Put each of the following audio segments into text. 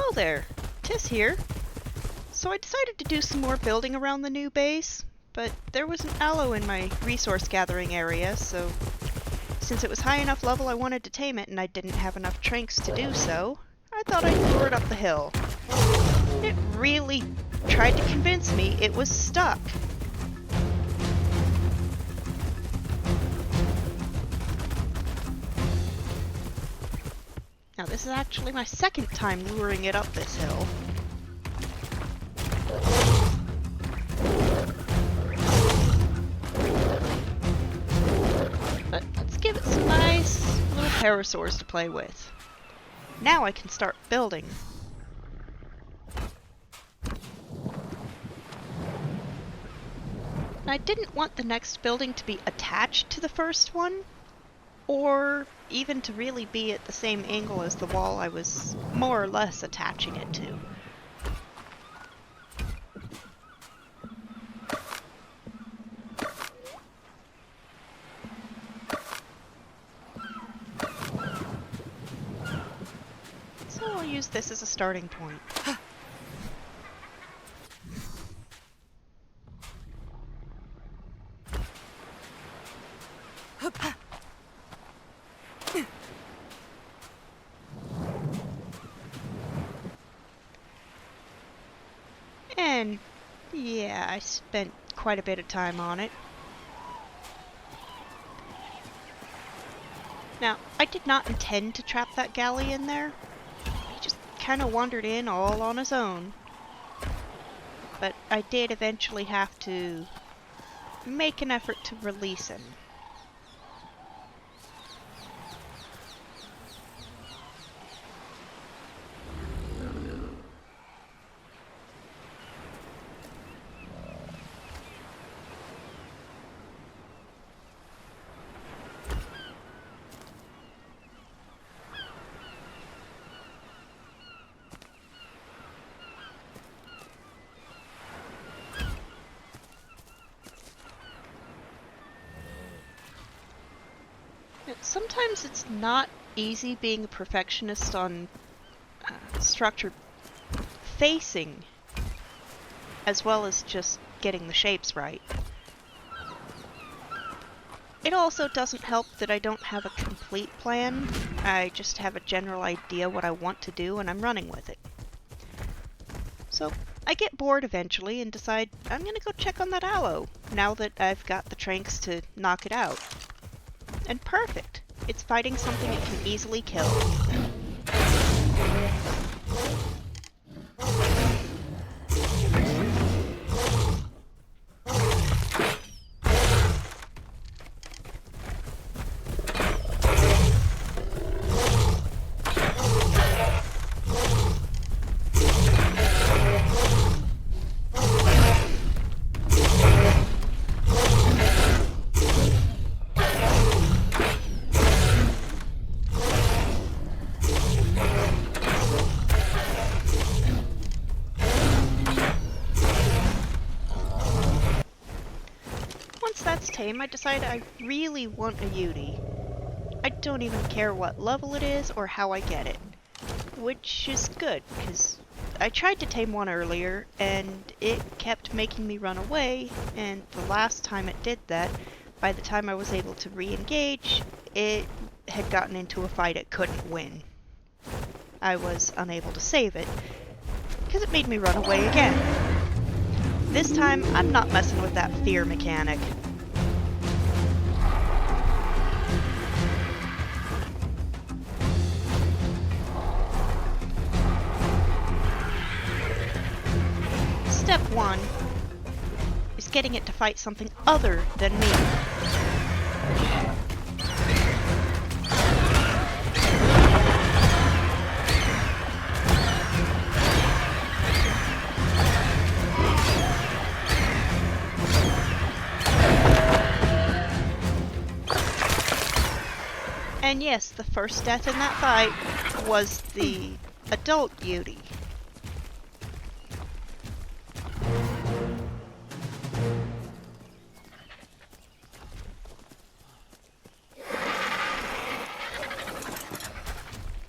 Hello there, Tis here. So I decided to do some more building around the new base, but there was an aloe in my resource gathering area, so since it was high enough level I wanted to tame it and I didn't have enough trinks to do so, I thought I'd lure it up the hill. It really tried to convince me it was stuck. Now this is actually my second time luring it up this hill. But let's give it some nice little parasaurs to play with. Now I can start building. I didn't want the next building to be attached to the first one, or even to really be at the same angle as the wall I was more or less attaching it to. So I'll use this as a starting point. And yeah, I spent quite a bit of time on it. Now, I did not intend to trap that galley in there. He just kind of wandered in all on his own. But I did eventually have to make an effort to release him. Sometimes it's not easy being a perfectionist on structure facing, as well as just getting the shapes right. It also doesn't help that I don't have a complete plan. I just have a general idea what I want to do and I'm running with it. So I get bored eventually and decide I'm gonna go check on that aloe, now that I've got the tranks to knock it out. And perfect! It's fighting something it can easily kill. That's tame, I decide I really want a Yudi. I don't even care what level it is or how I get it. Which is good, because I tried to tame one earlier, and it kept making me run away, and the last time it did that, by the time I was able to re-engage, it had gotten into a fight it couldn't win. I was unable to save it, because it made me run away again. This time, I'm not messing with that fear mechanic. Step 1 is getting it to fight something other than me. And yes, the first death in that fight was the adult Yudi.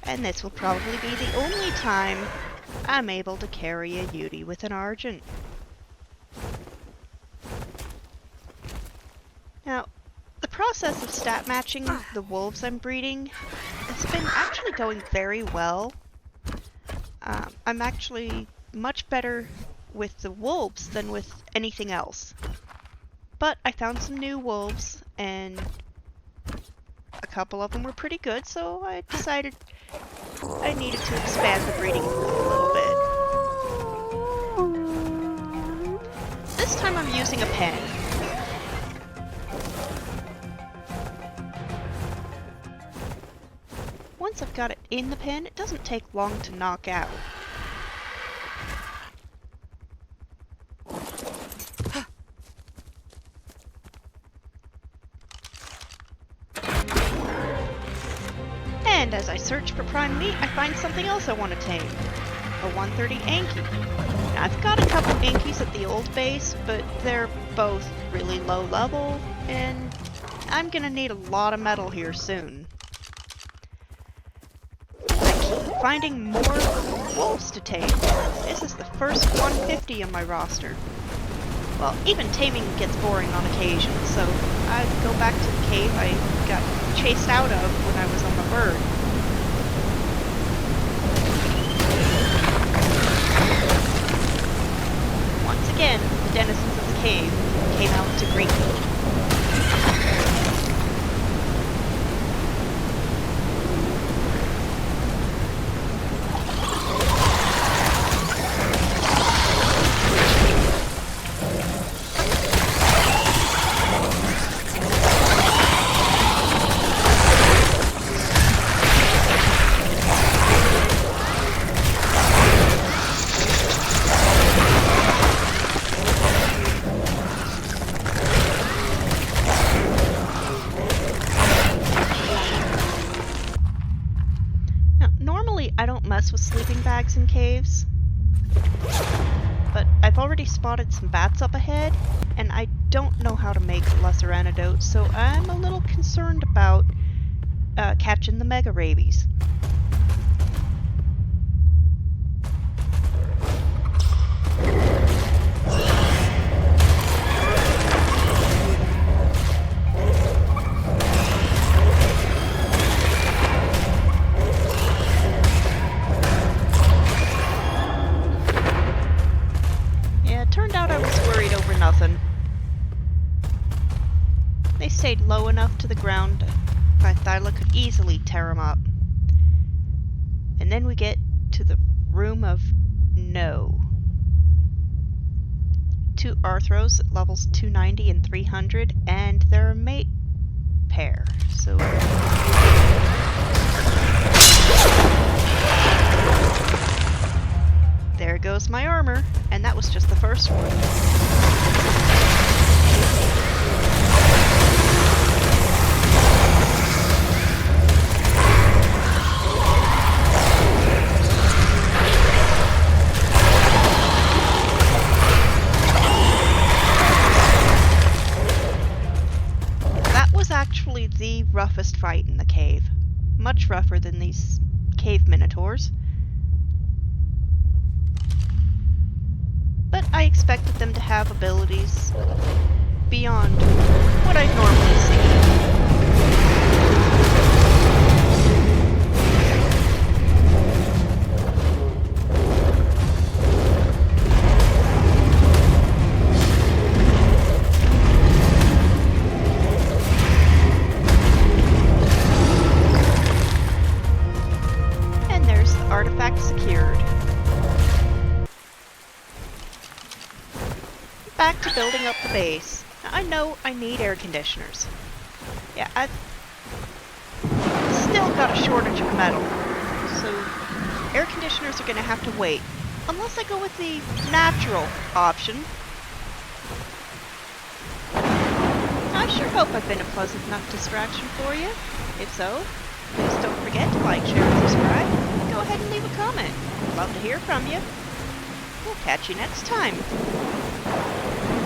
And this will probably be the only time I'm able to carry a Yudi with an Argent. Now, the process of stat matching the wolves I'm breeding has been actually going very well. I'm actually much better with the wolves than with anything else. But I found some new wolves, and a couple of them were pretty good, so I decided I needed to expand the breeding pool a little bit. This time I'm using a pen. Once I've got it in the pen, it doesn't take long to knock out. And as I search for prime meat, I find something else I want to tame. A 130 Anki. Now, I've got a couple Ankies at the old base, but they're both really low level, and I'm gonna need a lot of metal here soon. I keep finding more wolves to tame. This is the first 150 on my roster. Well, even taming gets boring on occasion, so I go back to the cave I got chased out of when I was on the bird. Once again, the denizens of the cave came out to greet me. I don't mess with sleeping bags in caves, but I've already spotted some bats up ahead, and I don't know how to make a lesser antidote, so I'm a little concerned about catching the mega rabies. They stayed low enough to the ground, my Thyla could easily tear them up. And then we get to the Room of No. 2 Arthros at levels 290 and 300, and they're a mate pair, so... There goes my armor, and that was just the first one. Actually the roughest fight in the cave. Much rougher than these cave minotaurs. But I expected them to have abilities beyond what I'd normally see. Artifact secured. Back to building up the base. Now, I know I need air conditioners. Yeah, I've still got a shortage of metal, so air conditioners are going to have to wait, unless I go with the natural option. I sure hope I've been a pleasant enough distraction for you. If so, please don't forget to like, share, and subscribe. Go ahead and leave a comment. I'd love to hear from you. We'll catch you next time.